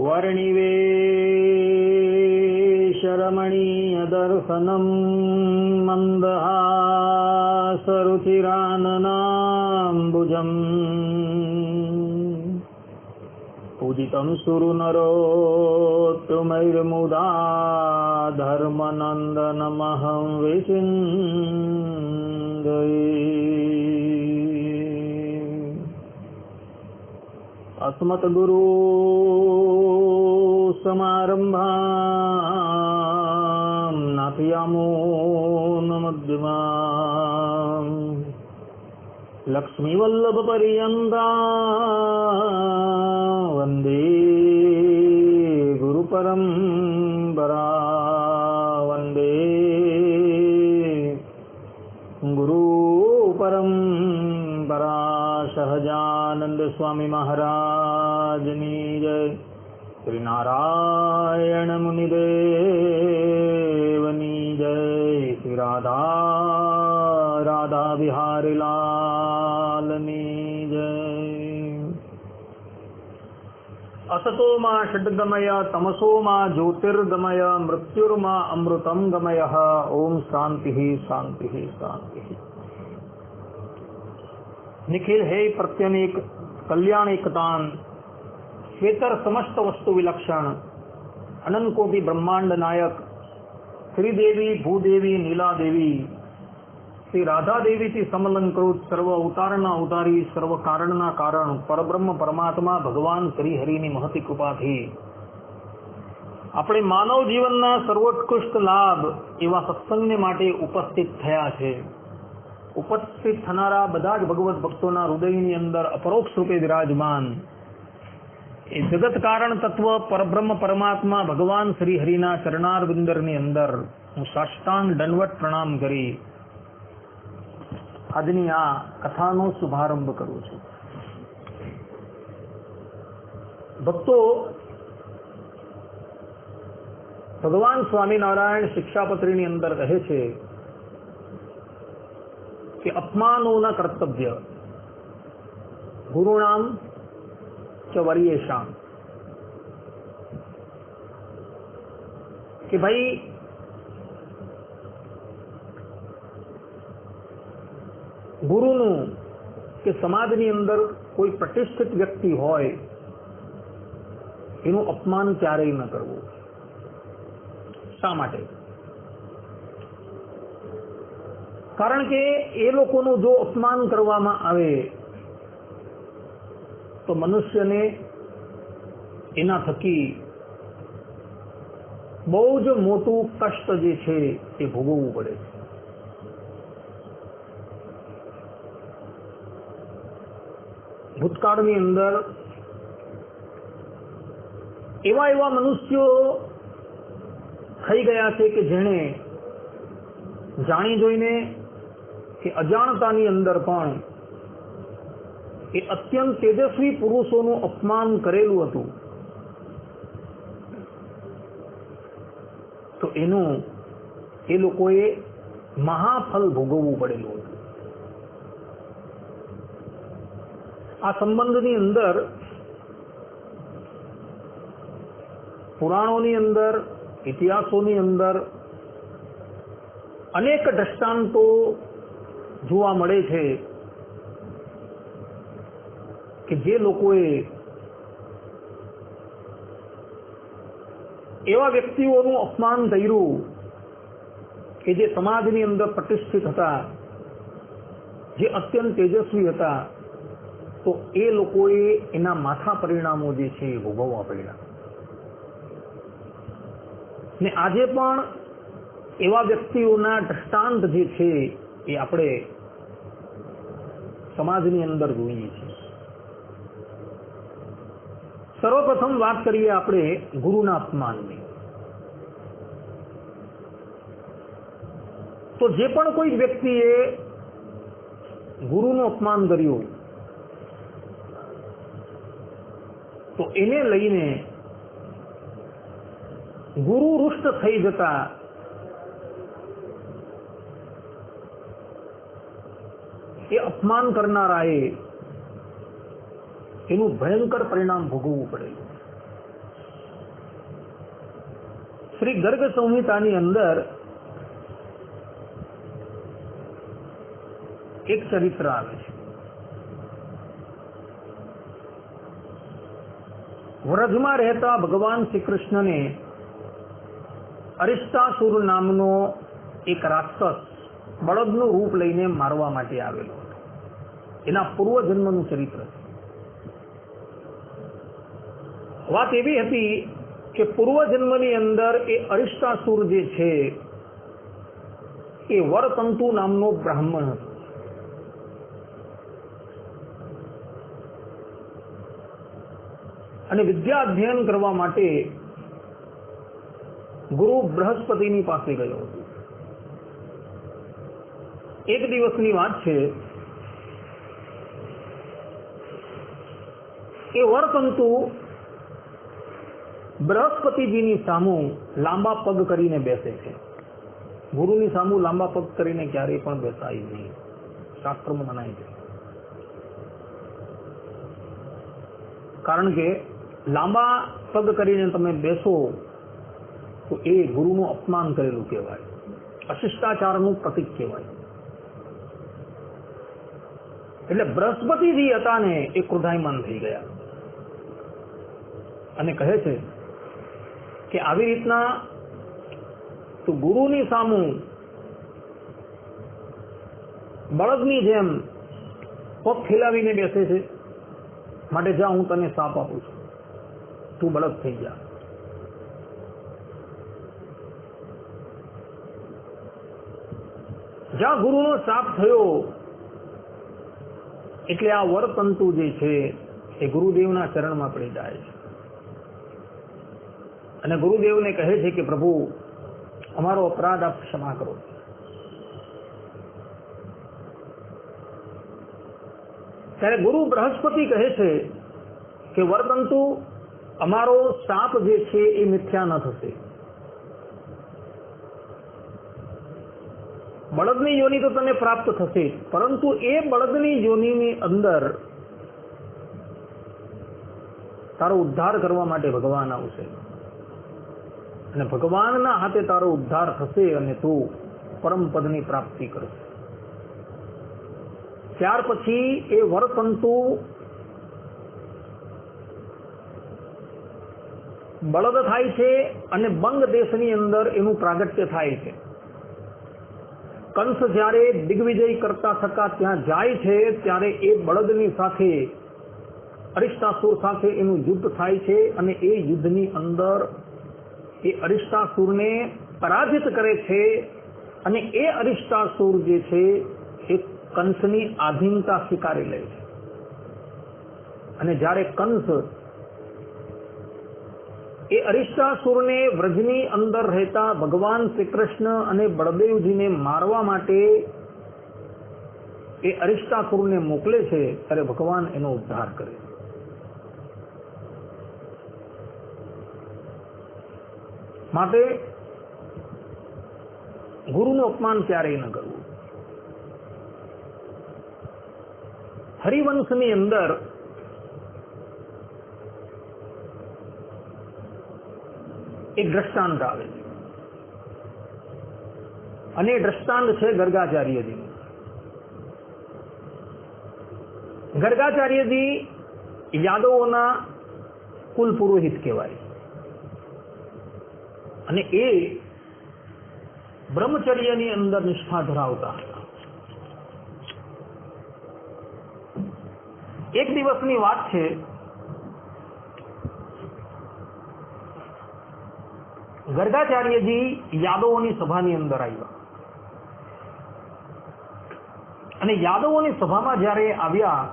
वर्णिवेशरमणीयदर्शनं मन्दहासरुचिराननाम्बुजम् पूजितं सुरनरोत्तमैर्मुदा धर्मनन्दनमहं विचिन्तये। अस्मद्गुरु समारम्भां नाथयामो नमद्यमाम् लक्ष्मीवल्लभपर्यन्तां वन्दे गुरुपरम्परा वन्दे गुरुपरम्परा। सहजानंद स्वामी महाराजनी जय। श्री नारायण मुनिदेवनी जय। श्री राधा राधा बिहारी लालनी जय। असतो मा षड्गमय तमसो मा ज्योतिर्गमय मृत्युर्मा अमृतं गमय। ओम शांति शांति शांति। निखिल है प्रत्यनेक कल्याण एकतान श्वेतर समस्त वस्तु विलक्षण अनंत कोटि ब्रह्मांड नायक श्रीदेवी भूदेवी नीला देवी श्री राधा देवी થી સમલંકૃત સર્વ અવતારના ઉતારી સર્વ કારણના કારણ પરબ્રહ્મ પરમાત્મા ભગવાન શ્રી હરિની મહતી કૃપાથી આપણે માનવ જીવનના સર્વોત્કૃષ્ટ લાભ એવા સત્સંગને માટે ઉપસ્થિત થયા છે। उपस्थित थनारा बधा ज भगवत भक्तों हृदय अंदर अपरोक्ष रूपे विराजमान ए जगत कारण तत्व परब्रह्म परमात्मा भगवान श्री हरिना चरणारविंदर अंदर हूँ साष्टांग दंडवत प्रणाम करी आजनी आ कथानो शुभारंभ करूँ छूं। भक्तो भगवान स्वामीनारायण शिक्षापत्री अंदर कहे छे कि अपमानो न कर्तव्य गुरुणाम च वर्येषाम। कि भाई गुरुनु के समाजनी अंदर कोई प्रतिष्ठित व्यक्ति होय एनु अपमान क्यारेय न करवुं। शा माटे? कारण के ए लोकोनु जो अपमान करवामां आवे तो मनुष्य ने एना थकी बहु ज मोटू कष्ट जे छे ते भोगववुं पड़े। भूतकाळनी अंदर एवा एवा मनुष्यो थई गया छे के जेणे जाणी जोईने कि अजाणतानी अंदर पण ए अत्यंत तेजस्वी पुरुषों अपमान करेलू हतुं तो एनु ए लोकोए महाफल भोगववुं पड़ेलुं हतुं। आ संबंधनी अंदर पुराणोनी अंदर इतिहासोनी अंदर अनेक दृष्टांतो જોવા મળે છે કે જે લોકોએ એવા વ્યક્તિઓનું અપમાન કર્યું કે જે સમાજની અંદર પ્રતિષ્ઠિત હતા, જે અત્યંત તેજસ્વી હતા, તો એ લોકોએ એના માથા પરિણામો જે છે એ ભોગવવા પડ્યા। ને આજે પણ એવા વ્યક્તિઓના દૃષ્ટાંત જે છે એ આપણે સમાજની અંદર જોઈએ છીએ। સર્વપ્રથમ વાત કરીએ આપણે ગુરુના અપમાનની। તો જે પણ કોઈ વ્યક્તિએ ગુરુનું અપમાન કર્યું તો એને લઈને ગુરુ રૂષ્ટ થઈ જતા એ અપમાન કરનારાએ એનું ભયંકર પરિણામ ભોગવવું પડેલું। શ્રી ગર્ગ સંહિતાની અંદર એક ચરિત્ર આવે છે. વ્રજમાં રહેતા ભગવાન શ્રી કૃષ્ણને અરિષ્ટાસુર નામનો એક રાક્ષસ બળદનું રૂપ લઈને મારવા માટે આવેલો હતો. એના પૂર્વજન્મનું ચરિત્ર છે. વાત એવી હતી કે પૂર્વજન્મની અંદર એ અરિષ્ટાસુર જે છે એ વરતંતુ નામનો બ્રાહ્મણ હતો. અને વિદ્યા અધ્યયન કરવા માટે ગુરુ બૃહસ્પતિની પાસે ગયો હતો. એક દિવસની વાત છે એ વરતંતુ બૃહસ્પતિજીની સામું લાંબા પગ કરીને બેસે છે. ગુરુની સામું લાંબા પગ કરીને ક્યારેય પણ બેસાય નહીં, શાસ્ત્રમાં મનાય છે. કારણ કે લાંબા પગ કરીને તમે બેસો તો એ ગુરુનું અપમાન કરેલું કહેવાય, અશિષ્ટાચારનું પ્રતીક કહેવાય. એટલે બૃહસ્પતિજી હતા ને એ ક્રોધાયમાન થઈ ગયા અને કહે છે કે આવી રીતના તું ગુરુની સામું બળદની જેમ પગ ફેલાવીને બેસે છે, માટે જા હું તને શાપ આપું છું, તું બળદ થઈ જા. જ્યાં ગુરુનો શાપ થયો એટલે આ વરતંતુ જે છે એ ગુરુદેવના ચરણમાં પડી જાય છે અને ગુરુદેવને કહે છે કે પ્રભુ અમારો અપરાધ આપ ક્ષમા કરો. ત્યારે ગુરુ બૃહસ્પતિ કહે છે કે વરતંતુ અમારો શાપ જે છે એ મિથ્યા ન થશે. બળદની યોનિ તો તને પ્રાપ્ત થશે, પરંતુ એ બળદની યોનિની અંદર તારો ઉદ્ધાર કરવા માટે ભગવાન આવશે અને ભગવાનના હાથે તારો ઉદ્ધાર થશે અને તું પરમ પદની પ્રાપ્તિ કરશે. ત્યાર પછી એ વરતંતુ બળદ થાય છે અને બંગ દેશની અંદર એનું પ્રાગટ્ય થાય છે. કંસ જ્યારે દિગ્વિજય કરતા થતા ત્યાં જાય છે ત્યારે એ બળદની સાથે અરિષ્ટાસુર સાથે એનું યુદ્ધ થાય છે અને એ યુદ્ધની અંદર એ અરિષ્ટાસુરને પરાજિત કરે છે અને એ અરિષ્ટાસુર જે છે એ કંસની આધીનતા સ્વીકારી લે છે. અને જ્યારે કંસ એ અરિષ્ટાસુરને વ્રજની અંદર રહેતા ભગવાન શ્રી કૃષ્ણ અને બળદેવજીને મારવા માટે એ અરિષ્ટાસુરને મોકલે છે ત્યારે ભગવાન એનો ઉદ્ધાર કરે. માટે ગુરુનું અપમાન ક્યારેય ન કરવું. હરિવંશની અંદર એક દ્રષ્ટાંત આવે છે અને એ દ્રષ્ટાંત છે ગર્ગાચાર્યજી. ગર્ગાચાર્યજી યાદવોના કુલ પુરોહિત કહેવાય અને એ બ્રહ્મચર્યની અંદર નિષ્ઠા ધરાવતા હતા. એક દિવસની વાત છે, ગર્ગાચાર્યજી યાદવોની સભાની અંદર આવ્યા અને યાદવોની સભામાં જ્યારે આવ્યા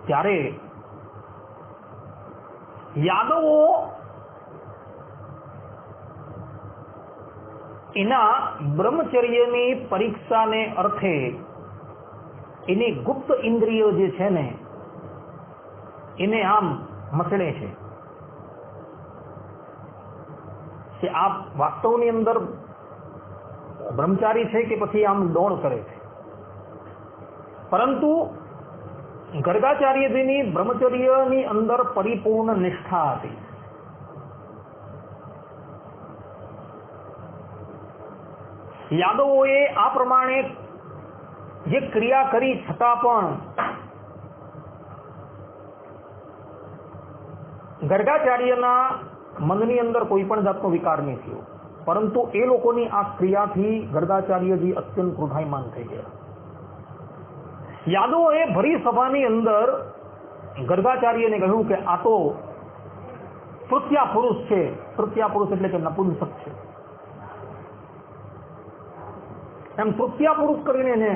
ત્યારે યાદવો એના બ્રહ્મચર્યની પરીક્ષાને અર્થે એની ગુપ્ત ઇન્દ્રિયો જે છે ને એને આમ મસળે છે કે આ વાસ્તવની અંદર બ્રહ્મચારી છે કે પછી આમ દોડ કરે છે. પરંતુ ગર્ગાચાર્યજીની બ્રહ્મચર્યની અંદર પરિપૂર્ણ નિષ્ઠા હતી યાદવોએ આ પ્રમાણે જે ક્રિયા કરી છતાં પણ ગર્ગાચાર્યના મનની અંદર કોઈ પણ જાતનો વિકાર નહીં થયો, પરંતુ એ લોકોની આ ક્રિયાથી ગર્ગાચાર્યજી અત્યંત ક્રોધાયમાન થઈ ગયા. યાદવોએ ભરી સભાની અંદર ગર્ગાચાર્યને કહ્યું કે આ તો તૃતીયા પુરુષ છે. તૃતીયા પુરુષ એટલે કે નપુંસક છે. એમ તૃતીયા પુરુષ કરીને એને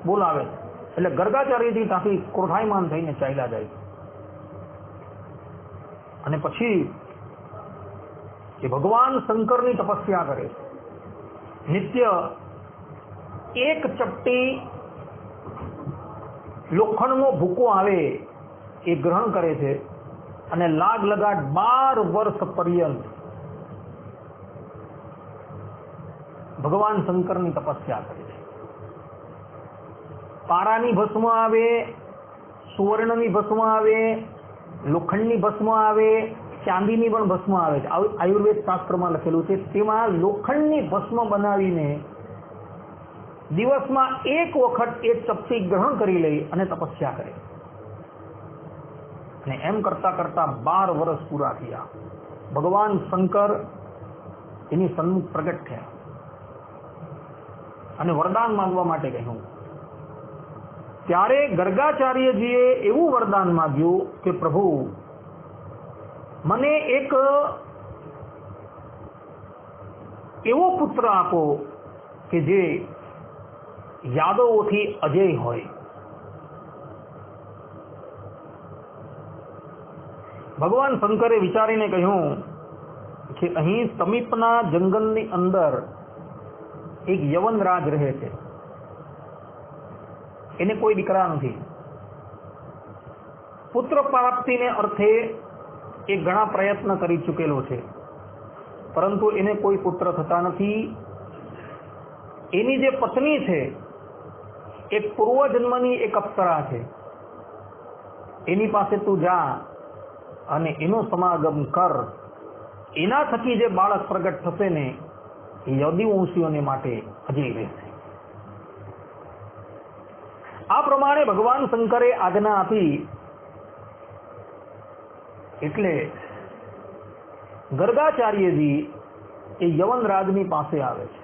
બોલાવે. એટલે ગર્ગાચાર્યજી ત્યાંથી ક્રોધાયમાન થઈને ચાલ્યા જાય. અને પછી એ ભગવાન શંકરની તપસ્યા કરે છે. નિત્ય એક ચપટી લોખંડનો ભૂકો આવે એ ગ્રહણ કરે છે અને લાગ લગાટ 12 વર્ષ પર્યંત ભગવાન શંકરની તપસ્યા કરે છે. પારાની ભસ્મ આવે, સુવર્ણની ભસ્મ આવે, લોખંડની ભસ્મ આવે, ચાંદીની પણ ભસ્મ આવે છે. આયુર્વેદ શાસ્ત્રમાં લખેલું છે. તેમાં લોખંડની ભસ્મ બનાવીને દિવસમાં એક વખત એ ચપટી ગ્રહણ કરી લઈ અને તપસ્યા કરે. અને એમ કરતા કરતા 12 વર્ષ પૂરા થયા. ભગવાન શંકર એની સન્મુખ પ્રગટ થયા અને વરદાન માંગવા માટે કહ્યું. ત્યારે ગર્ગાચાર્યજીએ એવું વરદાન માંગ્યું કે પ્રભુ, મને એક એવો પુત્ર આપો કે જે યાદવોથી અજય હોય. ભગવાન શંકરે વિચારીને કહ્યું કે અહીં સમીપના જંગલની અંદર એક યવનરાજ રહે છે. એને કોઈ દીકરા નથી. પુત્ર પ્રાપ્તિને અર્થે એ ઘણા પ્રયત્ન કરી ચૂકેલો છે, પરંતુ એને કોઈ પુત્ર થતા નથી. એની જે પત્ની છે એ પૂર્વજન્મની એક અપ્સરા છે. એની પાસે તું જા અને એનો સમાગમ કર. એના થકી જે બાળક પ્રગટ થશે ને એ યદુવંશીઓને માટે અજય રહેશે. આ પ્રમાણે ભગવાન શંકરે આજ્ઞા આપી. એટલે ગર્ગાચાર્યજી એ યવનરાજની પાસે આવે છે.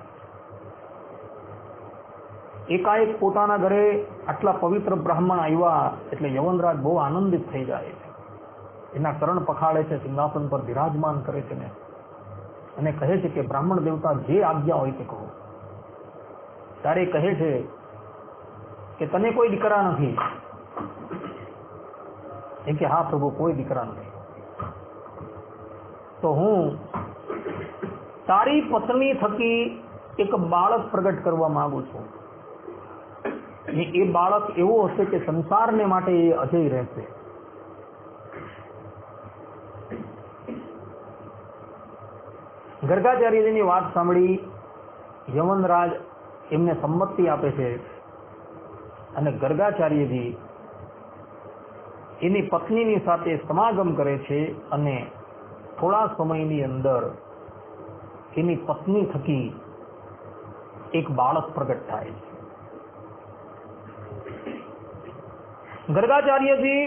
એકાએક પોતાના ઘરે આટલા પવિત્ર બ્રાહ્મણ આવ્યા એટલે યવનરાજ બહુ આનંદિત થઈ જાય છે. એના ચરણ પખાડે છે, સિંહાસન પર બિરાજમાન કરે છે અને કહે છે કે બ્રાહ્મણ દેવતા જે આજ્ઞા હોય તે કહો. ત્યારે કહે છે કે તને કોઈ દીકરા નથી? એ કે હા પ્રભુ, કોઈ દીકરા નથી. તો હું તારી પત્ની થકી એક બાળક પ્રગટ કરવા માંગુ છું. એ બાળક એવો હશે કે સંસારને માટે એ અજય રહેશે. ગર્ગાચાર્યજીની વાત સાંભળી યવનરાજ એમને સંમતિ આપે છે અને ગર્ગાચાર્યજી એની પત્નીની સાથે સમાગમ કરે છે અને થોડા સમયની અંદર એની પત્ની થકી એક બાળક પ્રગટ થાય છે. ગર્ગાચાર્યજી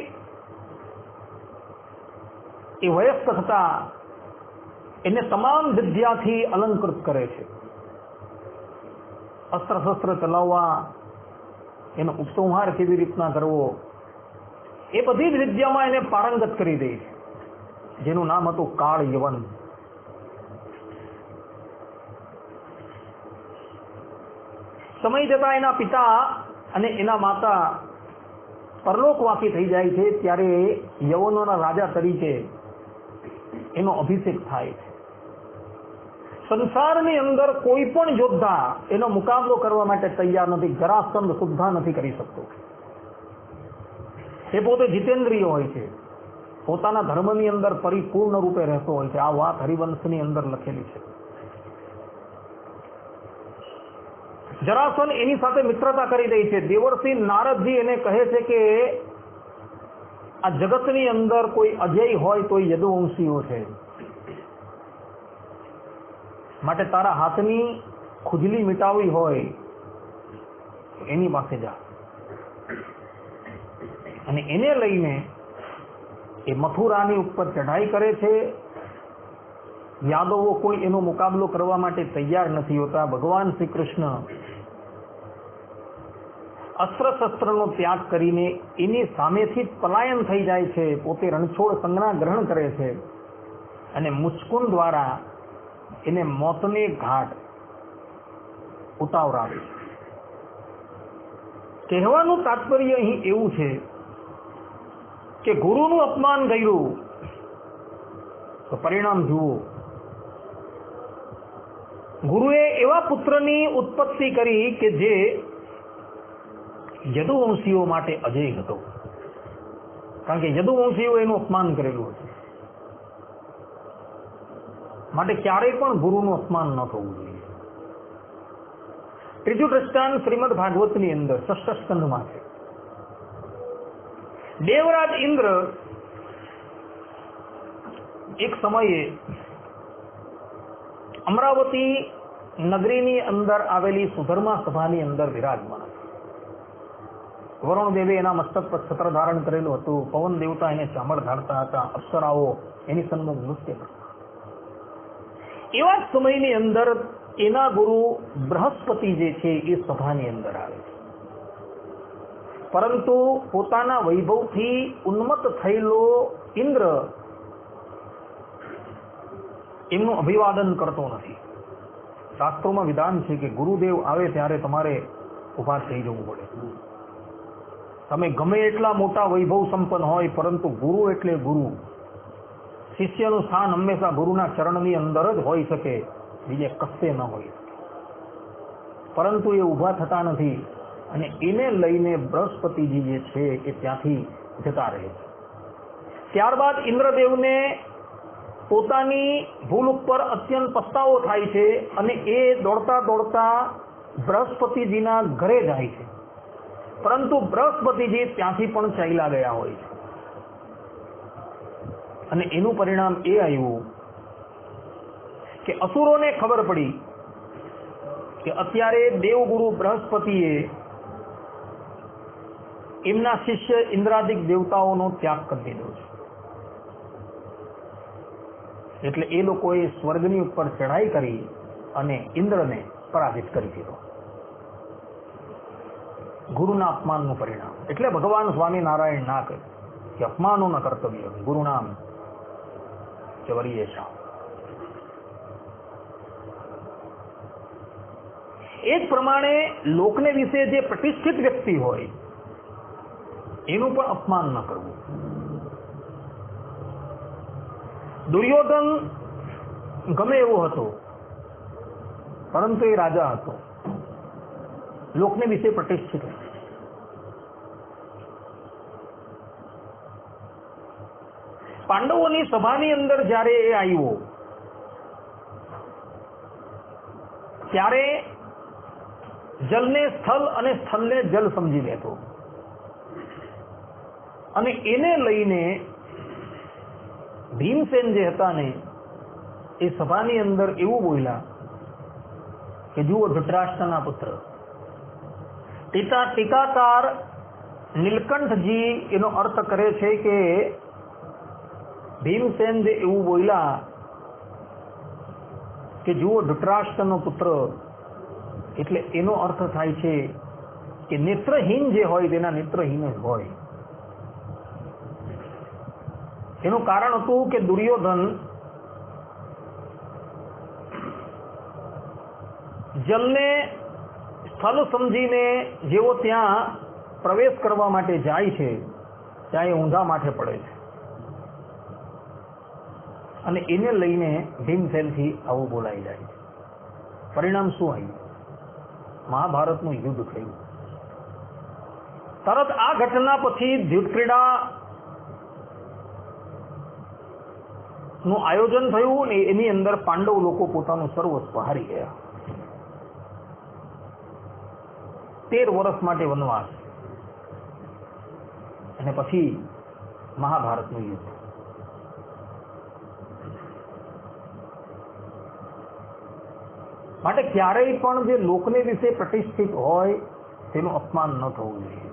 એ વયસ્ક થતા એને તમામ વિદ્યાથી અલંકૃત કરે છે. અસ્ત્ર શસ્ત્ર ચલાવવા, એનો ઉપસંહાર કેવી રીતના કરવો, એ બધી જ વિદ્યામાં એને પારંગત કરી દે છે, જેનું નામ હતું કાળ યવન. સમય જતા એના પિતા અને એના માતા પરલોકવાસી થઈ જાય છે. ત્યારે યવનોના રાજા તરીકે એનો અભિષેક થાય છે. સંસારની અંદર કોઈ પણ યોદ્ધા એનો મુકાબલો કરવા માટે તૈયાર નથી. જરાસંધ સુદ્ધા નથી કરી શકતો. એ પોતે જીતેન્દ્રિય હોય છે, પોતાના ધર્મની અંદર પરિપૂર્ણ રૂપે રહેતો હોય છે. આ વાત હરિવંશની અંદર લખેલી છે. જરાસંધ એની સાથે મિત્રતા કરી દે છે. દેવર્ષિ નારદજી એને કહે છે કે આ જગતની અંદર કોઈ અજય હોય તો યદુવંશીઓ છે, માટે તારા હાથની ખુજલી મિટાવી હોય એની પાસે જા અને એને લઈને એ મથુરાની ઉપર ચઢાઈ કરે છે. યાદવો કોઈ એનો મુકાબલો કરવા માટે તૈયાર નથી હોતા. ભગવાન શ્રી કૃષ્ણ અસ્ત્ર શસ્ત્રનો ત્યાગ કરીને એની સામેથી પલાયન થઈ જાય છે. પોતે રણછોડ સંજ્ઞા ગ્રહણ કરે છે અને મુચકુંદ દ્વારા એને મોતને ઘાટ ઉતાવળાવે છે. કહેવાનું તાત્પર્ય અહીં એવું છે કે ગુરુનું અપમાન કર્યું તો પરિણામ જુઓ. ગુરુએ એવા પુત્રની ઉત્પત્તિ કરી કે જે યદુવંશીઓ માટે અજય હતો, કારણ કે યદુવંશીઓ એનું અપમાન કરેલું હતું. માટે ક્યારેય પણ ગુરુનું અપમાન ન થવું જોઈએ. ત્રીજું દ્રષ્ટાંત શ્રીમદ ભાગવતની અંદર ષષ્ઠ સ્કંધમાં છે. દેવરાજ ઇન્દ્ર એક સમયે અમરાવતી નગરીની અંદર આવેલી સુધર્મા સભાની અંદર વિરાજમાન હતા. વરુણ દેવે એના મસ્તક પર છત્ર ધારણ કરેલું હતું. પવન દેવતા એને ચામડ ધારતા હતા. અપ્સરાઓ એની સન્મુખ નૃત્ય કરતા. એવા સમયની અંદર એના ગુરુ બૃહસ્પતિ જે છે એ સભાની અંદર આવે છે. પરંતુ પોતાના વૈભવથી ઉન્મત્ત થયેલો ઇન્દ્ર એમનું અભિવાદન કરતો નથી. શાસ્ત્રોમાં વિધાન છે કે ગુરુદેવ આવે ત્યારે તમારે ઉભા થઈ જવું પડે. તમે ગમે એટલા મોટા વૈભવ સંપન્ન હોય, પરંતુ ગુરુ એટલે ગુરુ. શિષ્યનું સ્થાન હંમેશા ગુરુના ચરણની અંદર જ હોઈ શકે, બીજે કશે ન હોય શકે. પરંતુ એ ઊભા થતા નથી અને એને લઈને બૃહસ્પતિજી જે છે એ ત્યાંથી જતા રહે છે. ત્યારબાદ ઇન્દ્રદેવને પોતાની ભૂલ ઉપર અત્યંત પસ્તાવો થાય છે અને એ દોડતા દોડતા બૃહસ્પતિજીના ઘરે જાય છે. પરંતુ બૃહસ્પતિજી ત્યાંથી પણ ચાલ્યા ગયા હોય છે અને એનું પરિણામ એ આવ્યું કે અસુરોને ખબર પડી કે અત્યારે દેવગુરુ બૃહસ્પતિએ એમના શિષ્ય ઇન્દ્રાદિક દેવતાઓનો ત્યાગ કરી દીધો છે. એટલે એ લોકોએ સ્વર્ગની ઉપર ચઢાઈ કરી અને ઇન્દ્રને પરાજિત કરી દીધો. ગુરુના અપમાનનું પરિણામ. એટલે ભગવાન સ્વામિનારાયણ ના કહે કે અપમાનો ન કર્તવ્ય ગુરુનામ ચવરીયેશા. એ જ પ્રમાણે લોકને વિશે જે પ્રતિષ્ઠિત વ્યક્તિ હોય એનું પણ અપમાન ન કરવું. દુર્યોધન ગમે એવો હતો, પરંતુ એ રાજા હતો, લોકને વિશે પ્રતિષ્ઠિત હતો. પાંડવોની સભાની અંદર જ્યારે એ આવ્યો ત્યારે જલને સ્થળ અને સ્થળને જલ સમજી લેતો અને એને લઈને ભીમસેન જે હતા ને એ સભાની અંદર એવું બોલ્યા કે જુઓ ધૃતરાષ્ટ્રના પુત્ર. ટીકાકાર નીલકંઠજી એનો અર્થ કરે છે કે ભીમસેન જે એવું બોલ્યા કે જુઓ ધૃતરાષ્ટ્રનો પુત્ર, એટલે એનો અર્થ થાય છે કે નેત્રહીન જે હોય તેના નેત્રહીન જ હોય. એનું કારણ હતું કે દુર્યોધન જલને સ્થળ સમજીને જેવો ત્યાં પ્રવેશ કરવા માટે જાય છે ત્યાં એ ઊંધા માથે પડે છે અને એને લઈને ભીમસેનથી આવું બોલાઈ જાય છે. પરિણામ શું આવ્યું? મહાભારતનું યુદ્ધ થયું. તરત આ ઘટના પછી દ્યુતક્રીડા નું આયોજન થયું ને એની અંદર પાંડવ લોકો પોતાનું સર્વસ્વ હારી ગયા. 13 વર્ષ માટે વનવાસ અને પછી મહાભારતનું યુદ્ધ. માટે ક્યારેય પણ જે લોકને વિશે પ્રતિષ્ઠિત હોય તેનું અપમાન ન થવું જોઈએ,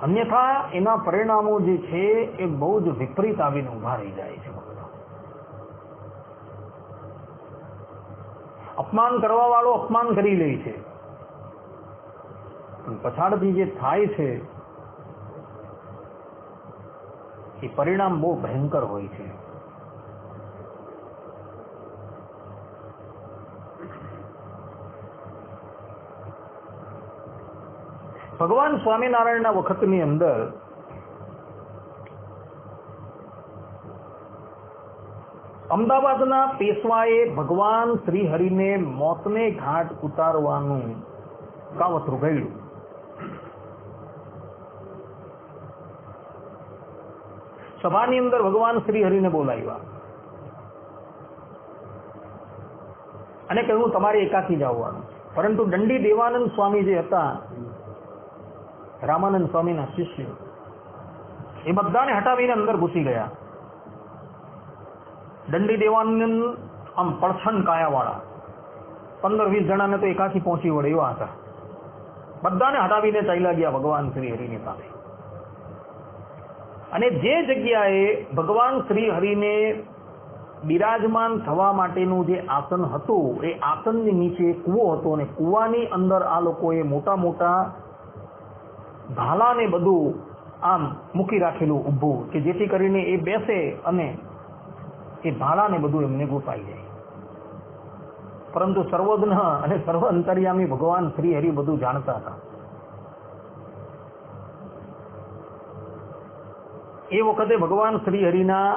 અન્યથા એના પરિણામો જે છે એ બહુ જ વિપરીત આવીને ઉભા રહી જાય છે. અપમાન કરવા વાળો અપમાન કરી લે છે, પણ પછાડથી જે થાય છે એ પરિણામ બહુ ભયંકર હોય છે. ભગવાન સ્વામિનારાયણના વખતની અંદર અમદાવાદના પેશવાએ ભગવાન શ્રી હરિને મોતને ઘાટ ઉતારવાનું કાવતરું ઘડ્યું. સભાની અંદર ભગવાન શ્રી હરિને બોલાવ્યા અને કહ્યું તમારે એકાકી જવાનું. પરંતુ દંડી દેવાનંદ સ્વામી જે હતા, રામાનંદ સ્વામીના શિષ્ય, એ બધાને હટાવીને અંદર ઘૂસી ગયા. દંડી દેવાનંદ આમ પડછન કાયાવાળા, 15-20 જણાને તો એકાકી પહોંચી વળે એવા હતા. બધાને હટાવીને ચાલ્યા ગયા ભગવાન શ્રી હરિની પાસે. અને જે જગ્યાએ ભગવાન શ્રી હરિને બિરાજમાન થવા માટેનું જે આસન હતું, એ આસનની નીચે કૂવો હતો અને કૂવાની અંદર આ લોકોએ મોટા મોટા ભાલાને બધું આમ મૂકી રાખેલું ઊભું, કે જેથી કરીને એ બેસે અને એ ભાલાને બધું એમને ગુપાઈ જાય. પરંતુ સર્વજ્ઞ અને સર્વ અંતર્યામી ભગવાન શ્રી હરિ બધું જાણતા હતા. એ વખતે ભગવાન શ્રી હરિના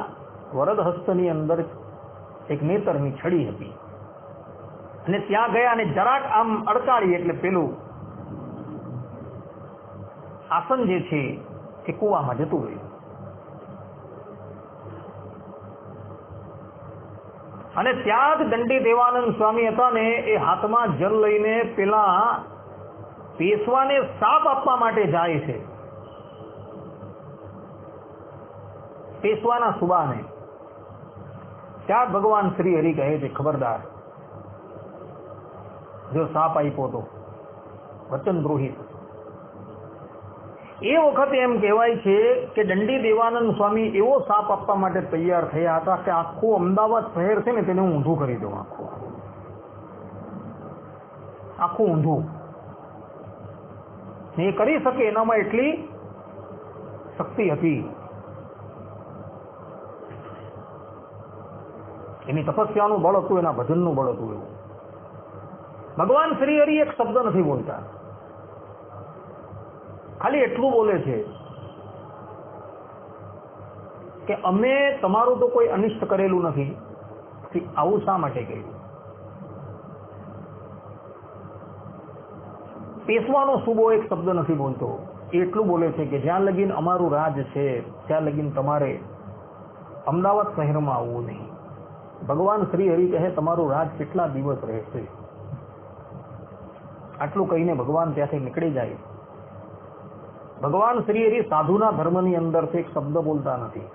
વરદ હસ્તની અંદર એક નેતરની છડી હતી અને ત્યાં ગયા અને જરાક આમ અડકાળી એટલે પેલું આસન જે છે એ કૂવામાં જતું રહ્યું. અને ત્યાં જ દંડી દેવાનંદ સ્વામી હતા ને, એ હાથમાં જલ લઈને પેલા પેશવાને સાપ આપવા માટે જાય છે. પેશવાના સુબાને ત્યાં ભગવાન શ્રી હરિ કહે છે, ખબરદાર, જો સાપ આપ્યો તો વચન દ્રોહી. એ વખતે એમ કહેવાય છે કે દંડી દેવાનંદ સ્વામી એવો સાપ આપવા માટે તૈયાર થયા હતા કે આખું અમદાવાદ શહેર છે ને તેને હું ઊંધું કરી દઉં. આખું ઊંધું એ કરી શકે, એનામાં એટલી શક્તિ હતી. એની તપસ્યાનું બળ હતું, એના ભજનનું બળ હતું. એવું ભગવાન શ્રી હરિ એક શબ્દ નથી બોલતા, ખાલી એટલું બોલે છે કે અમે તમારું તો કોઈ અનિષ્ટ કરેલું નથી, આવું શા માટે કર્યું. પેશવાનો સુબો એક શબ્દ નથી બોલતો, એટલું બોલે છે કે જ્યાં લગીન અમારું રાજ છે ત્યાં લગીન તમારે અમદાવાદ શહેરમાં આવવું નહીં. ભગવાન શ્રી હરિ કહે તમારું રાજ કેટલા દિવસ રહેશે. આટલું કહીને ભગવાન ત્યાંથી નીકળી જાય. ભગવાન શ્રી હરિ સાધુના ધર્મની અંદર એક શબ્દ બોલતા નથી.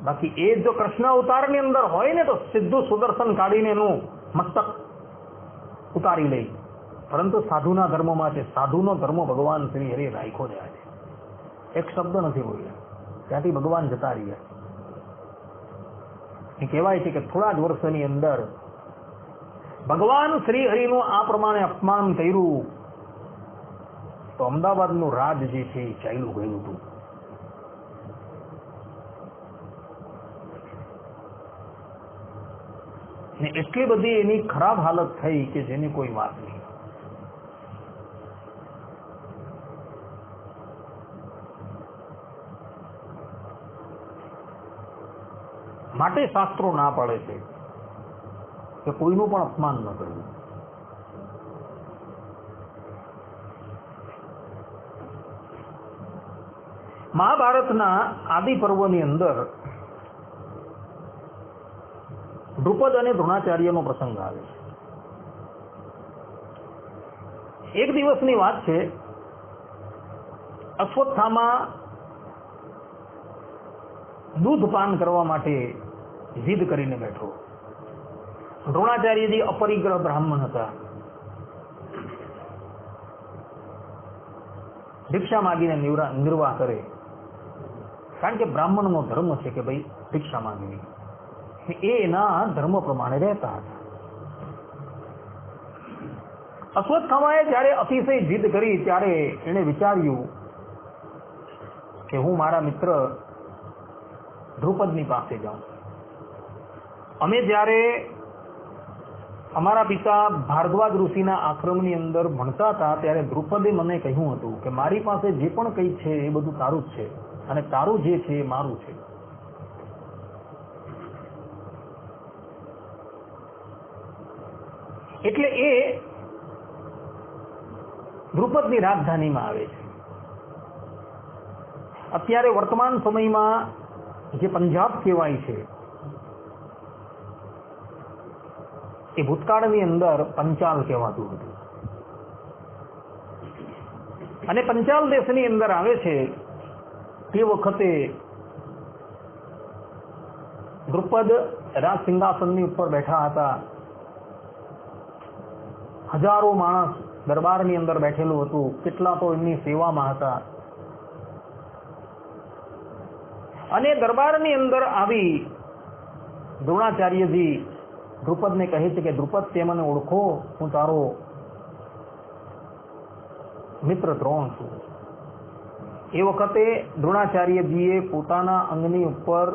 બાકી એ જો કૃષ્ણ અવતારની અંદર હોય ને તો સીધું સુદર્શન કાઢીને એનું મસ્તક ઉતારી લે. પરંતુ સાધુના ધર્મમાં છે, સાધુનો ધર્મ ભગવાન શ્રી હરિ રાખ્યો જાય છે. એક શબ્દ નથી બોલ્યા, ત્યાંથી ભગવાન જતા રહ્યા. એ કહેવાય છે કે થોડા જ વર્ષની અંદર ભગવાન શ્રી હરિનું આ પ્રમાણે અપમાન કર્યું તો અમદાવાદનું રાજ જે છે એ ચાલ્યું ગયું હતું. ને એટલી બધી એની ખરાબ હાલત થઈ કે જેની કોઈ વાત નહીં. માટે શાસ્ત્રો ના પાડે છે કે કોઈનું પણ અપમાન ન કરવું. મહાભારતના આદિ પર્વની અંદર દ્રુપદ અને દ્રોણાચાર્યનો પ્રસંગ આવે છે. એક દિવસની વાત છે, અશ્વત્થામા દૂધ પાન કરવા માટે જીદ કરીને બેઠો. દ્રોણાચાર્યજી અપરિગ્રહ બ્રાહ્મણ હતા. ભિક્ષા માગીને નિર્વાહ કરે, કારણ કે બ્રાહ્મણનો ધર્મ છે કે ભાઈ ભિક્ષા માંગવી. એ એના ધર્મ પ્રમાણે રહેતા હતા. અશ્વત્થામાએ જ્યારે અતિશય જીદ કરી ત્યારે એણે વિચાર્યું કે હું મારા મિત્ર દ્રુપદની પાસે જાઉં. અમે જ્યારે અમારા પિતા ભારદ્વાજ ઋષિના આશ્રમની અંદર ભણતા હતા ત્યારે દ્રુપદે મને કહ્યું હતું કે મારી પાસે જે પણ કંઈ છે એ બધું તારું જ છે અને તારું જે છે એ મારું છે. એટલે એ દ્રુપદની રાજધાનીમાં આવે છે. અત્યારે વર્તમાન સમયમાં જે પંજાબ કહેવાય છે એ ભૂતકાળની અંદર પંચાલ કહેવાતું હતું. અને પંચાલ દેશની અંદર આવે છે તે વખતે દ્રુપદ રાજ સિંહાસનની ઉપર બેઠા હતા. હજારો માણસ દરબારની અંદર બેઠેલું હતું. કેટલા તો એમની સેવામાં હતા. અને દરબારની અંદર આવી દ્રોણાચાર્યજી દ્રુપદને કહે છે કે દ્રુપદ તે મને ઓળખો, હું તારો મિત્ર દ્રોણ છું. એ વખતે દ્રોણાચાર્યજીએ પોતાના અંગની ઉપર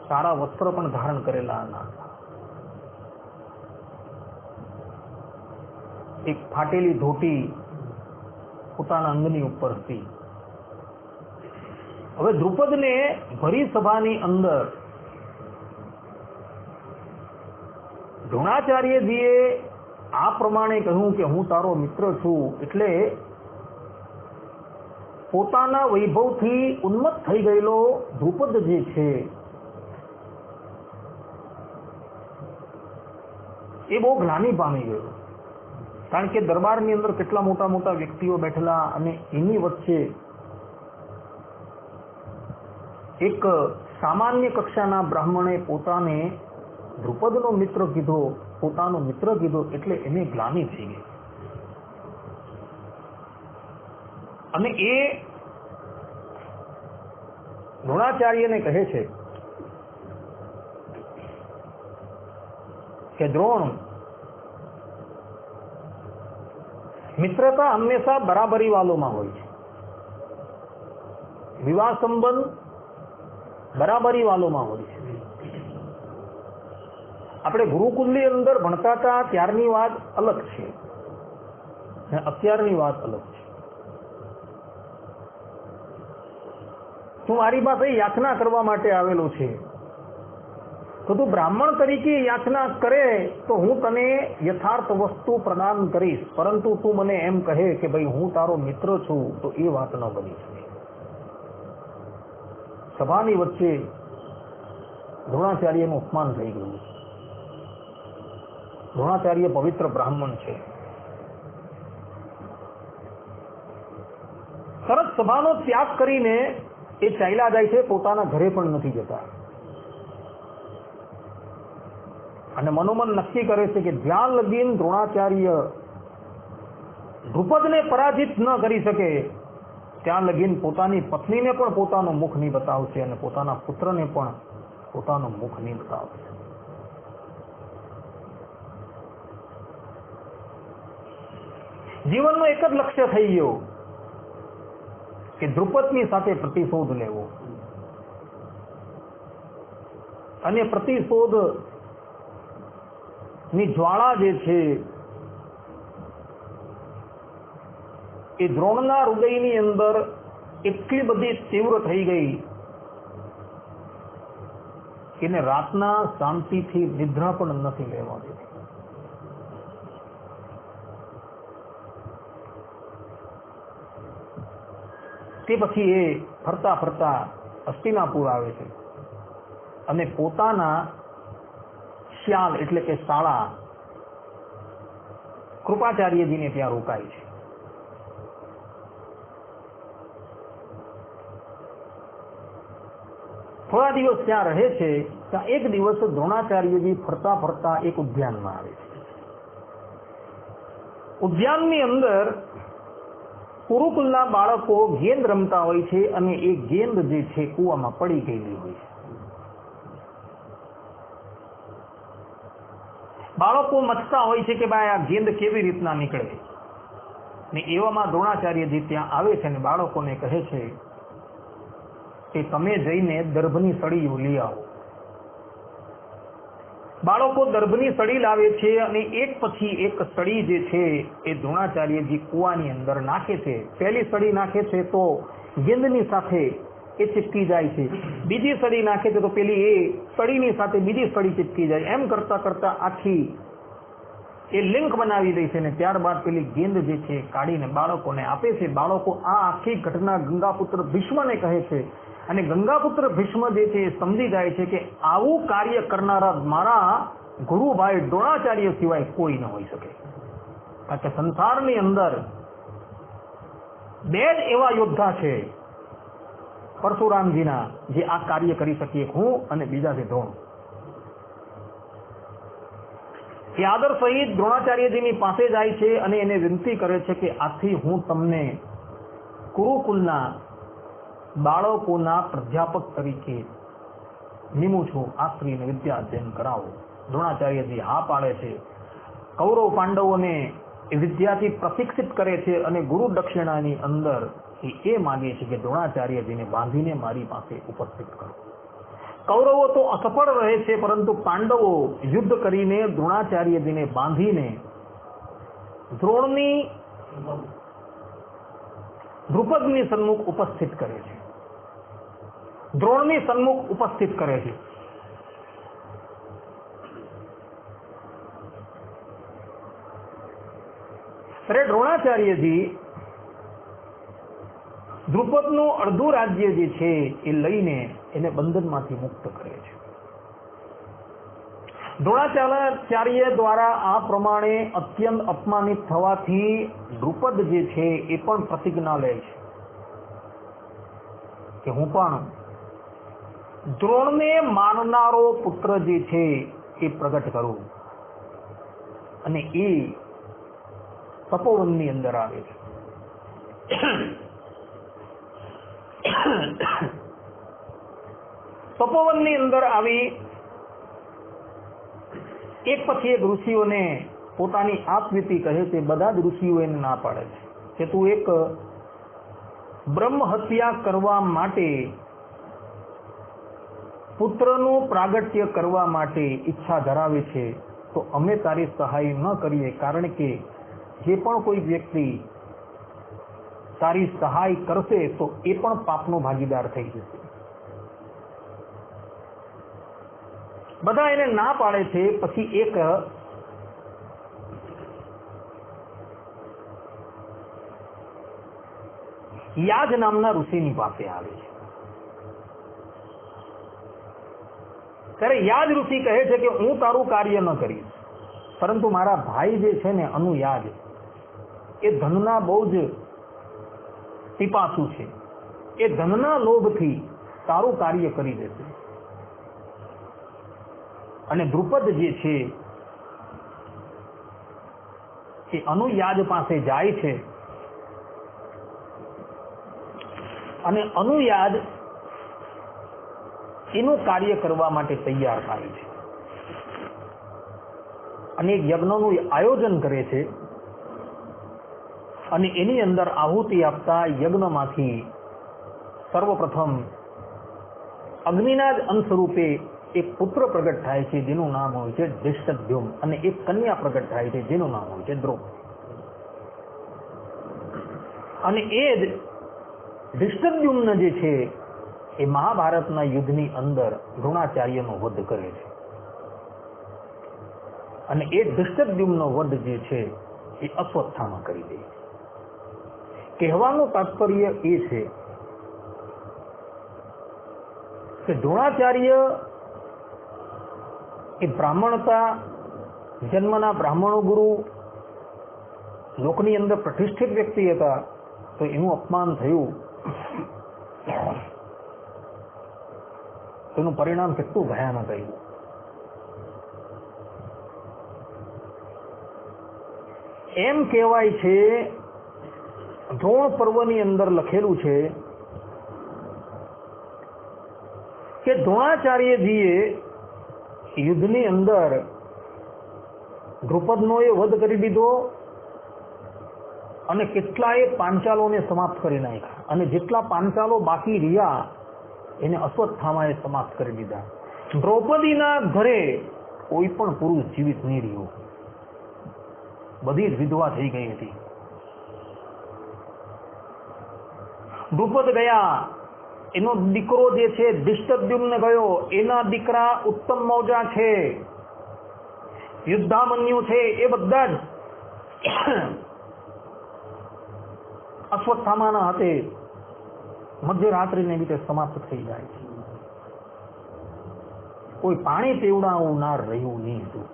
સારા વસ્ત્ર પણ ધારણ કરેલા હતા. એક ફાટેલી ધોતી પોતાના અંગની ઉપર હતી. હવે દ્રુપદને ભરી સભાની અંદર દ્રોણાચાર્યજીએ આ પ્રમાણે કહ્યું કે હું તારો મિત્ર છું, એટલે પોતાના વૈભવથી ઉન્મત્ત થઈ ગયેલો દ્રુપદ જે છે એ બહુ ગ્લાનિ પામી ગયો. કારણ કે દરબારની અંદર કેટલા મોટા મોટા વ્યક્તિઓ બેઠેલા અને એની વચ્ચે એક સામાન્ય કક્ષાના બ્રાહ્મણે પોતાને દ્રુપદનો મિત્ર કીધો, પોતાનો મિત્ર કીધો, એટલે એને ગ્લાનિ થઈ ગઈ. અને એ દ્રોણાચાર્યને કહે છે કે દ્રોણ, મિત્રતા હંમેશા બરાબરી વાલોમાં હોય છે. વિવાહ સંબંધ બરાબરી વાલોમાં હોય છે. આપણે ગુરુકુલની અંદર ભણતા હતા ત્યારની વાત અલગ છે અને અત્યારની વાત અલગ છે. તું મારી પાસે યાચના કરવા માટે આવેલો છે, તો તું બ્રાહ્મણ તરીકે યાચના કરે તો હું તને યથાર્થ વસ્તુ પ્રદાન કરીશ, પરંતુ તું મને એમ કહે કે ભાઈ હું તારો મિત્ર છું, તો એ વાત ન બની શકે. સભાની વચ્ચે દ્રોણાચાર્યનું અપમાન થઈ ગયું. દ્રોણાચાર્ય પવિત્ર બ્રાહ્મણ છે. તરત સભાનો ત્યાગ કરીને એ ચાલ્યા જાય છે, પોતાના ઘરે પણ નથી જતા. અને મનોમન નક્કી કરે છે કે જ્યાં લગીન દ્રોણાચાર્ય દ્રુપદને પરાજિત ન કરી શકે ત્યાં લગીન પોતાની પત્નીને પણ પોતાનું મુખ નહીં બતાવશે અને પોતાના પુત્રને પણ પોતાનું મુખ નહીં બતાવશે. જીવનનો એક જ લક્ષ્ય થઈ ગયો કે દ્રુપદની સાથે પ્રતિશોધ લેવો. અને પ્રતિશોધ ની જ્વાળા જે છે એ દ્રોણના હૃદયની અંદર એટલી બધી તીવ્ર થઈ ગઈ કે એને રાતના શાંતિથી નિદ્રા પણ નથી લેવા દેતી. તે પછી એ ફરતા ફરતા હસ્તિનાપુર આવે છે અને પોતાના શ્યાલ એટલે કે શાળા કૃપાચાર્યજીને ત્યાં રોકાય છે. થોડા દિવસ ત્યાં રહે છે ત્યાં એક દિવસ દ્રોણાચાર્યજી ફરતા ફરતા એક ઉદ્યાનમાં આવે છે. ઉદ્યાનની અંદર ગુરુકુલના બાળકો ગેંદ રમતા હોય છે અને એ ગેંદ જે છે કૂવામાં પડી ગયેલી હોય છે. બાળકો મથતા હોય છે કે ભાઈ આ ગેંદ કેવી રીતના નીકળે, ને એવામાં દ્રોણાચાર્યજી ત્યાં આવે છે અને બાળકોને કહે છે કે તમે જઈને દર્ભની સળીઓ લઈ આવો. બાળકો દર્ભની સળી લાવે છે અને એક પછી એક સળી જે છે એ દ્રોણાચાર્યજી કૂવાની અંદર નાખે છે. પહેલી સળી નાખે છે તો ગેંદની સાથે એ ચીપકી જાય છે, બીજી સળી નાખે છે તો પેલી એ સળીની સાથે બીજી સળી ચીપકી જાય. એમ કરતા કરતા આખી એ લિંક બનાવી દે છે ને ત્યારબાદ પેલી ગેંદ જે છે કાઢીને બાળકોને આપે છે. બાળકો આ આખી ઘટના ગંગાપુત્ર ભીષ્મને કહે છે અને ગંગાપુત્ર ભીષ્મ જે છે એ સમજી જાય છે કે આવું કાર્ય કરનારા મારા ગુરુભાઈ દ્રોણાચાર્ય સિવાય કોઈ ન હોઈ શકે. કારણ કે સંસારની અંદર બે જ એવા યોદ્ધા છે પરશુરામજીના જે આ કાર્ય કરી શકીએ, હું અને બીજા છે દ્રોણ. એ આદર સહિત દ્રોણાચાર્યજીની પાસે જાય છે અને એને વિનંતી કરે છે કે આથી હું તમને ગુરુકુલના બાળકોના પ્રાધ્યાપક તરીકે નિમું છું, આશ્રીને વિદ્યા અધ્યયન કરાવો. દ્રોણાચાર્યજી હા પાડે છે. કૌરવ પાંડવોને એ વિદ્યાથી પ્રશિક્ષિત કરે છે અને ગુરુ દક્ષિણાની અંદર એ માગે છે કે દ્રોણાચાર્યજીને બાંધીને મારી પાસે ઉપસ્થિત કરો. કૌરવો તો અસફળ રહે છે, પરંતુ પાંડવો યુદ્ધ કરીને દ્રોણાચાર્યજીને બાંધીને દ્રુપદની સન્મુખ ઉપસ્થિત કરે છે. દ્રોણની સન્મુખ ઉપસ્થિત કરે છે. ત્યારે દ્રોણાચાર્યજી દ્રુપદનું અડધું રાજ્ય જે છે એ લઈને એને બંધનમાંથી મુક્ત કરે છે. દ્રોણાચાર્ય દ્વારા આ પ્રમાણે અત્યંત અપમાનિત થવાથી દ્રુપદ જે છે એ પણ પ્રતિજ્ઞા લે છે કે હું પણ દ્રોણને માનનારો પુત્ર જે છે એ પ્રગટ કરું. અને એ તપોવનની અંદર આવે છે. તપોવનની અંદર આવી એક પછી એક ઋષિઓને પોતાની આપવીતી કહે છે. બધા જ ઋષિઓ એને ના પાડે છે કે તું એક બ્રહ્મ હત્યા કરવા માટે, પુત્રનું પ્રાગટ્ય કરવા માટે ઈચ્છા ધરાવે છે તો અમે તારી સહાય ન કરીએ, કારણ કે જે પણ કોઈ વ્યક્તિ તારી સહાય કરશે તો એ પણ પાપનો ભાગીદાર થઈ જશે. બધા એને ના પાડે છે. પછી એક યાજ નામના ઋષિની પાસે આવે છે. ત્યારે યાજ ઋષિ કહે છે કે હું તારું કાર્ય ન કરીશ, પરંતુ મારા ભાઈ જે છે ને અનુયાજ એ ધનના બહુ જ પીપાસુ છે. એ ધનના લોભથી તારું કાર્ય કરી દેશે. અને દ્રુપદ જે છે એ અનુયાજ પાસે જાય છે અને અનુયાજ એનું કાર્ય કરવા માટે તૈયાર થાય છે અને એક યજ્ઞનું આયોજન કરે છે. અને એની અંદર આહુતિ આપતા યજ્ઞમાંથી સર્વપ્રથમ અગ્નિના જ અંશ રૂપે એક પુત્ર પ્રગટ થાય છે જેનું નામ હોય છે ધૃષ્ટદ્યુમ્ન, અને એક કન્યા પ્રગટ થાય છે જેનું નામ હોય છે દ્રૌપદી. અને એ જ ધૃષ્ટદ્યુમ્ન જે છે એ મહાભારતના યુદ્ધની અંદર દ્રોણાચાર્યનો વધ કરે છે. અને એ ધૃષ્ટદ્યુમ્નનો વધ જે છે એ અશ્વત્થામા કરી દે છે. કહેવાનું તાત્પર્ય એ છે કે દ્રોણાચાર્ય એ બ્રાહ્મણતા, જન્મના બ્રાહ્મણો ગુરુ, લોકની અંદર પ્રતિષ્ઠિત વ્યક્તિ હતા, તો એનું અપમાન થયું તેનું પરિણામ કેટલું ભયાનક આવ્યું. એમ કહેવાય છે, દ્રોણ પર્વની અંદર લખેલું છે કે દ્રોણાચાર્યજીએ યુદ્ધની અંદર દ્રુપદનો એ વધ કરી દીધો અને કેટલાય પાંચાલોને સમાપ્ત કરી નાખ્યા, અને જેટલા પાંચાલો બાકી રહ્યા એને અશ્વત્થામાએ સમાપ્ત કરી દીધા. દ્રૌપદીના ઘરે કોઈ પણ પુરુષ જીવિત નહીં રહ્યો, બધી જ વિધવા થઈ ગઈ હતી. દ્રુપદ ગયા, એનો દીકરો જે છે ધૃષ્ટદ્યુમ્ન ગયો, એના દીકરા ઉત્તમ મૌજા છે, યુદ્ધામન્યુ છે, એ બધા જ અશ્વત્થામાના હાથે મધ્યરાત્રિને રીતે સમાપ્ત થઈ જાય છે. કોઈ પાણી પીવડાવનાર રહ્યું નહીં હતું.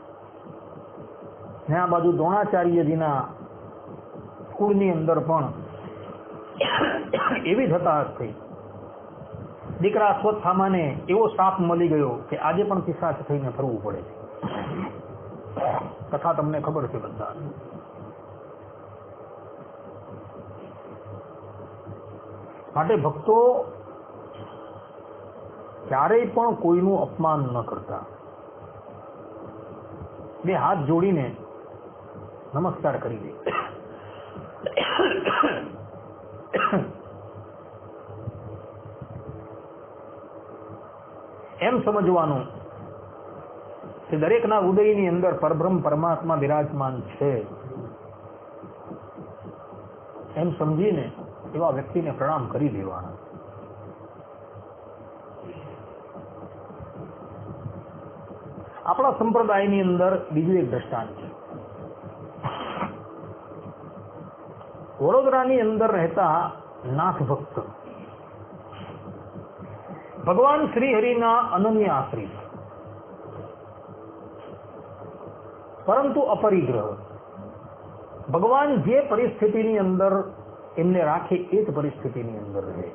ને આ બાજુ દ્રોણાચાર્યજીના કુળની અંદર પણ એવી જ હતાહત થઈ. દીકરા અશ્વત્થામાને એવો શાપ મળી ગયો કે આજે પણ પિશાચ થઈને ફરવું પડે છે. કથા તમને ખબર છે બધા. માટે ભક્તો ક્યારેય પણ કોઈનું અપમાન ન કરતા, બે હાથ જોડીને નમસ્કાર કરી દે. એમ સમજવાનું કે દરેકના હૃદયની અંદર પરબ્રહ્મ પરમાત્મા બિરાજમાન છે, એમ સમજીને એવા વ્યક્તિને પ્રણામ કરી દેવાના. આપણા સંપ્રદાયની અંદર બીજું એક દ્રષ્ટાંત છે. વડોદરાની અંદર રહેતા નાથ ભક્ત ભગવાન શ્રી હરિના અનન્ય આશ્રિત, પરંતુ અપરિગ્રહ. ભગવાન જે પરિસ્થિતિની અંદર એમને રાખે એ જ પરિસ્થિતિની અંદર રહે.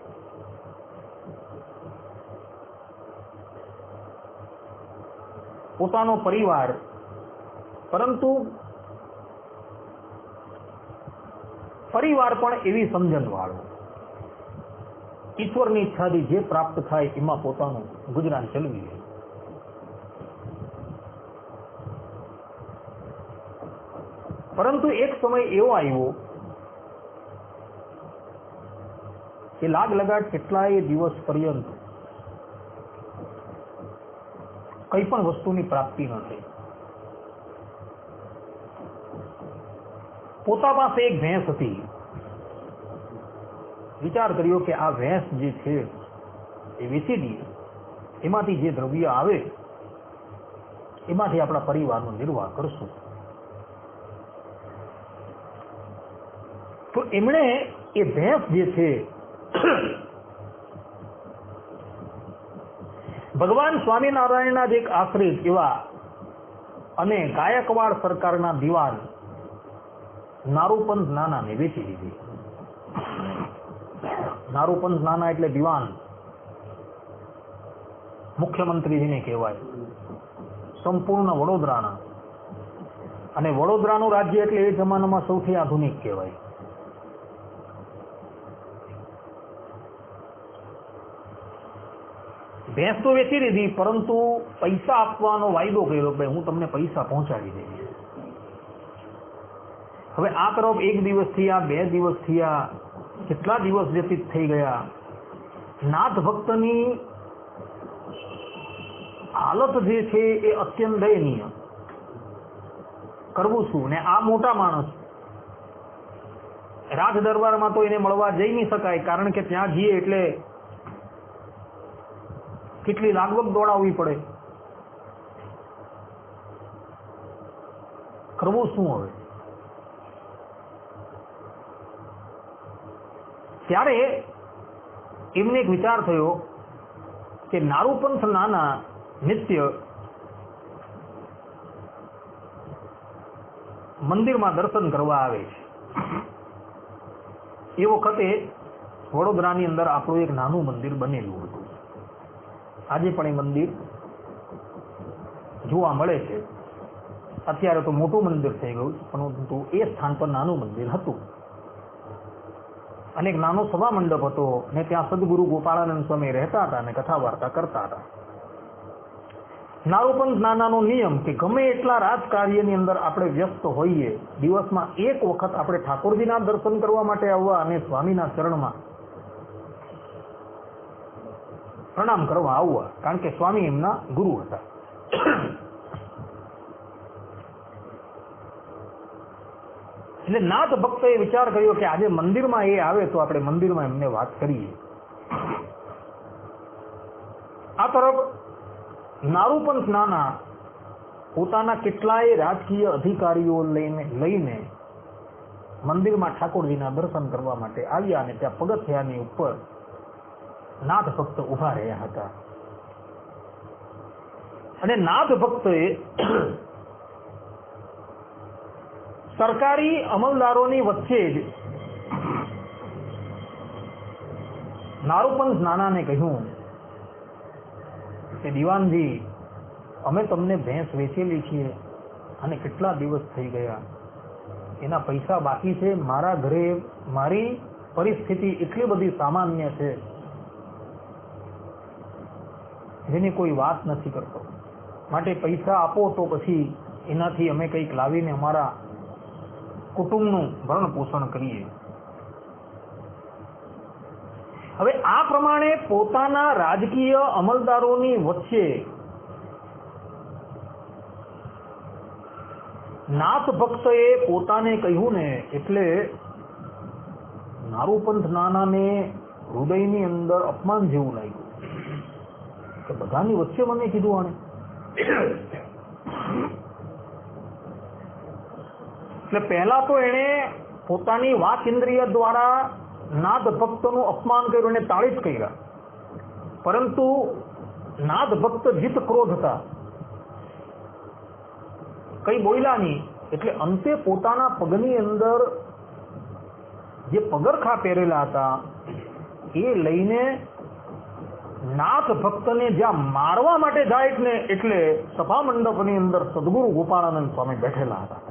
પોતાનો પરિવાર, પરંતુ પરિવાર પણ એવી સમજણ વાળો, ઈશ્વરની ઈચ્છાથી જે પ્રાપ્ત થાય એમાં પોતાનું ગુજરાન ચલવી લે. પરંતુ એક સમય એવો આવ્યો કે લાગ લગાડ કેટલાય દિવસ પર્યંત કઈ પણ વસ્તુની પ્રાપ્તિ ન થઈ. પોતા પાસે એક ભેંસ હતી. વિચાર કર્યો કે આ ભેંસ જે છે એ વેચી દઈએ, એમાંથી જે દ્રવ્ય આવે એમાંથી આપણા પરિવારનો નિર્વાહ કરશું. તો એમણે એ ભેંસ જે છે ભગવાન સ્વામિનારાયણના જ એક આશ્રિત એવા અને ગાયકવાડ સરકારના દિવાન નારૂપંત નાનાને વેચી દીધી. નારૂપંત નાના એટલે દિવાન, મુખ્યમંત્રીજીને કહેવાય સંપૂર્ણ વડોદરાના. અને વડોદરાનું રાજ્ય એટલે એ જમાનામાં સૌથી આધુનિક કહેવાય. ભેંસ તો વેચી દીધી, પરંતુ પૈસા આપવાનો વાયદો કર્યો, ભાઈ હું તમને પૈસા પહોંચાડી દઈશ. હવે આ તરફ એક દિવસ થયા, 2 દિવસ થયા, કેટલા દિવસ વ્યતીત થઈ ગયા. નાથ ભક્તની હાલત જે છે એ અત્યંત દયનીય. કરવું શું? ને આ મોટા માણસ, રાજ દરબારમાં તો એને મળવા જઈ નહીં શકાય, કારણ કે ત્યાં જઈએ એટલે કેટલી લાગવગ દોડાવવી પડે. કરવું શું હવે? ત્યારે એમને એક વિચાર થયો કે નારૂપંથ નાના નિત્ય મંદિરમાં દર્શન કરવા આવે છે. એ વખતે વડોદરાની અંદર આપણું એક નાનું મંદિર બનેલું હતું. આજે પણ એ મંદિર જોવા મળે છે. અત્યારે તો મોટું મંદિર થઈ ગયું, પરંતુ એ સ્થાન પર નાનું મંદિર હતું અને એક નાનો સભા મંડપ હતો ને ત્યાં સદગુરુ ગોપાળાનંદ સ્વામી રહેતા હતા અને કથા વાર્તા કરતા હતા. નારૂપંથ નાનાનો નિયમ કે ગમે એટલા રાજકાર્યની અંદર આપણે વ્યસ્ત હોઈએ, દિવસમાં એક વખત આપણે ઠાકોરજીના દર્શન કરવા માટે આવવા અને સ્વામીના ચરણમાં પ્રણામ કરવા આવવા, કારણ કે સ્વામી એમના ગુરુ હતા. એટલે નાથ ભક્તોએ વિચાર કર્યો કે આજે મંદિરમાં એ આવે તો આપણે મંદિરમાં એમને વાત કરીએ. આ તરફ નારૂપંથ નાના પોતાના કેટલાય રાજકીય અધિકારીઓ લઈને મંદિરમાં ઠાકોરજીના દર્શન કરવા માટે આવ્યા અને ત્યાં પગથિયાની ઉપર નાથ ભક્ત ઉભા રહ્યા હતા. અને નાથ ભક્તોએ સરકારી અમલદારોની વચ્ચે જ નારૂપંથ નાનાને કહ્યું કે દિવાનજી, અમે તમને ભેંસ વેચેલી છીએ અને કેટલા દિવસ થઈ ગયા, એના પૈસા બાકી છે. મારા ઘરે મારી પરિસ્થિતિ એટલી બધી સામાન્ય છે જેની કોઈ વાત નથી કરતો, માટે પૈસા આપો તો પછી એનાથી અમે કંઈક લાવીને અમારા કુટુંબનું ભરણ પોષણ કરીએ. હવે આ પ્રમાણે પોતાના રાજકીય અમલદારોની વચ્ચે નાથ ભક્તએ પોતાને કહ્યું ને એટલે નારૂપંથ નાનાને હૃદયની અંદર અપમાન જેવું લાગ્યું કે બધાની વચ્ચે મને કીધું આને. એટલે પહેલા તો એણે પોતાની વાક ઇન્દ્રિય દ્વારા નાદ ભક્તનું અપમાન કર્યું, એને તાળી જ કર્યા, પરંતુ નાદ ભક્ત જીત ક્રોધ હતા, કઈ બોલ્યા નહીં. એટલે અંતે પોતાના પગની અંદર જે પગરખા પહેરેલા હતા એ લઈને નાથ ભક્તને જ્યાં મારવા માટે જાય ને એટલે સભા મંડપની અંદર સદગુરુ ગોપાળાનંદ સ્વામી બેઠેલા હતા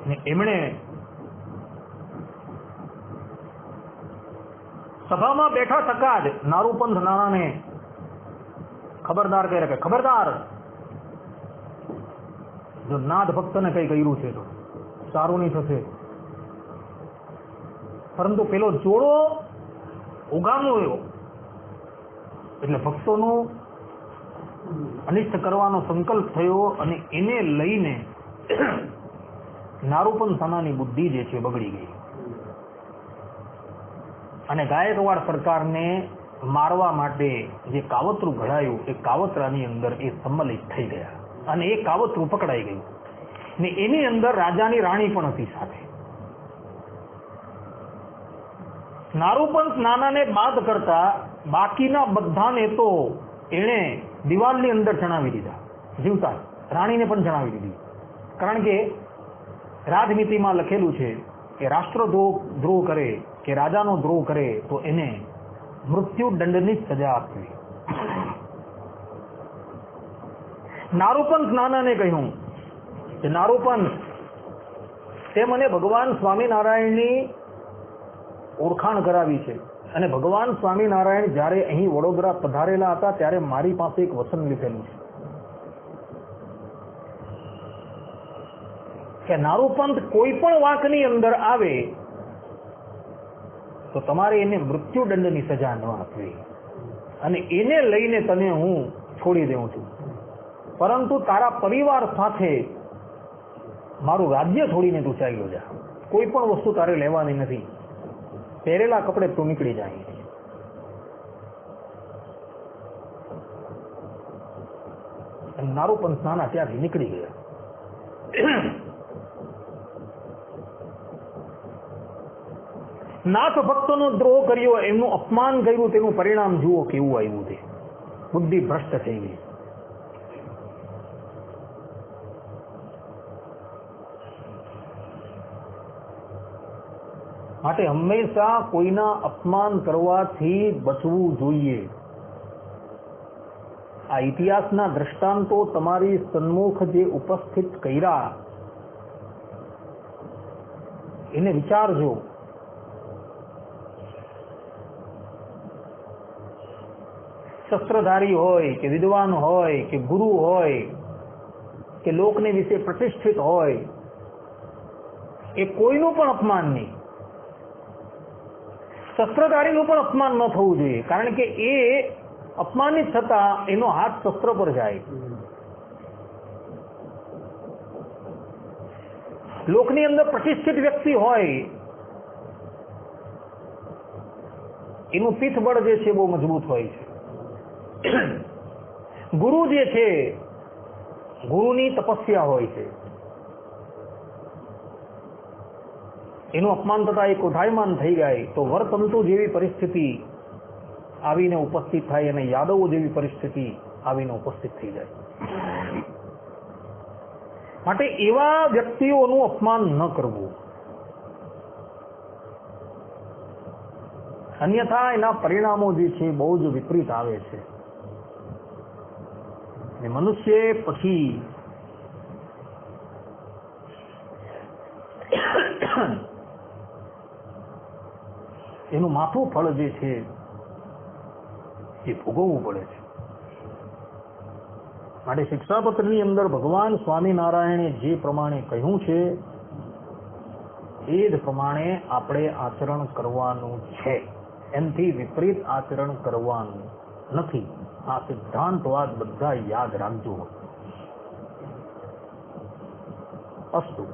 ને એમણે સભામાં બેઠા ટકા જ નારૂપંથ નાનાને ખબરદાર કહે કે ખબરદાર, જો નાથ ભક્તને કઈ કર્યું છે તો સારું નહીં થશે. પરંતુ પેલો જોડો ઉગામ્યો એટલે ભક્તોનું અનિષ્ટ કરવાનો સંકલ્પ થયો અને એને લઈને નારૂપંથ નાનાની બુદ્ધિ જે છે બગડી ગઈ અને ગાયકવાડ સરકારને મારવા માટે જે કાવતરું ઘડાયું એ કાવતરાની અંદર એ સંમલિત થઈ ગયા અને એ કાવતરું પકડાઈ ગયું ને એની અંદર રાજાની રાણી પણ હતી સાથે. નારૂપંથ નાનાને બાદ કરતા બાકીના બધાને તો એણે દિવાલની અંદર ચણાવી દીધા જીવતા, રાણીને પણ ચણાવી દીધી. કારણ કે રાજનીતિમાં લખેલું છે કે રાષ્ટ્રદ્રોહ કરે કે રાજાનો દ્રોહ કરે તો એને મૃત્યુ દંડની સજા આપવી. નારૂપંથ નાનાને કહ્યું કે નારૂપંથ, તે મને ભગવાન સ્વામિનારાયણની ઓળખાણ કરાવી છે અને ભગવાન સ્વામિનારાયણ જ્યારે અહીં વડોદરા પધારેલા હતા ત્યારે મારી પાસે એક વચન લીધેલું છે કે નારૂપંથ કોઈ પણ વાંકની અંદર આવે તો તમારે એને મૃત્યુદંડની સજા ન આપવી અને એને લઈને તને હું છોડી દઉં છું, પરંતુ તારા પરિવાર સાથે મારું રાજ્ય છોડીને તું ચાલ્યો જા. કોઈ પણ વસ્તુ તારે લેવાની નથી, પહેરેલા કપડે તું નીકળી જાય. નારૂપંથ નાના ત્યાંથી નીકળી ગયા. નાથ ભક્તોનો દ્રોહ કર્યો, એમનું અપમાન કર્યું, તેનું પરિણામ જુઓ કેવું આવ્યું છે. બુદ્ધિ ભ્રષ્ટ થઈ ગઈ. માટે હંમેશા કોઈના અપમાન કરવાથી બચવું જોઈએ. આ ઇતિહાસના દ્રષ્ટાંતો તમારી સન્મુખ જે ઉપસ્થિત કર્યા એને વિચારજો. શસ્ત્રધારી હોય કે વિદ્વાન હોય કે ગુરુ હોય કે લોકને વિશે પ્રતિષ્ઠિત હોય, એ કોઈનું પણ અપમાન નહીં. શસ્ત્રધારીનું પણ અપમાન ન થવું જોઈએ, કારણ કે એ અપમાનિત થતા એનો હાથ શસ્ત્ર પર જાય. લોકની અંદર પ્રતિષ્ઠિત વ્યક્તિ હોય એનું પીઠબળ જે છે બહુ મજબૂત હોય છે. ગુરુ જે છે, ગુરુની તપસ્યા હોય છે. એનું અપમાન થતા એ કોઠાયમાન થઈ જાય તો વરતંતુ જેવી પરિસ્થિતિ આવીને ઉપસ્થિત થાય અને યાદવો જેવી પરિસ્થિતિ આવીને ઉપસ્થિત થઈ જાય. માટે એવા વ્યક્તિઓનું અપમાન ન કરવું, અન્યથા એના પરિણામો જે છે બહુ જ વિપરીત આવે છે. મનુષ્ય પછી એનું માથું ફળ જે છે એ ભોગવવું પડે છે. માટે શિક્ષાપત્રની અંદર ભગવાન સ્વામિનારાયણે જે પ્રમાણે કહ્યું છે એ જ પ્રમાણે આપણે આચરણ કરવાનું છે. એનાથી વિપરીત આચરણ કરવાનું નથી. આ સિદ્ધાંતવાદ બધા યાદ રાખજો. અસ્તુ.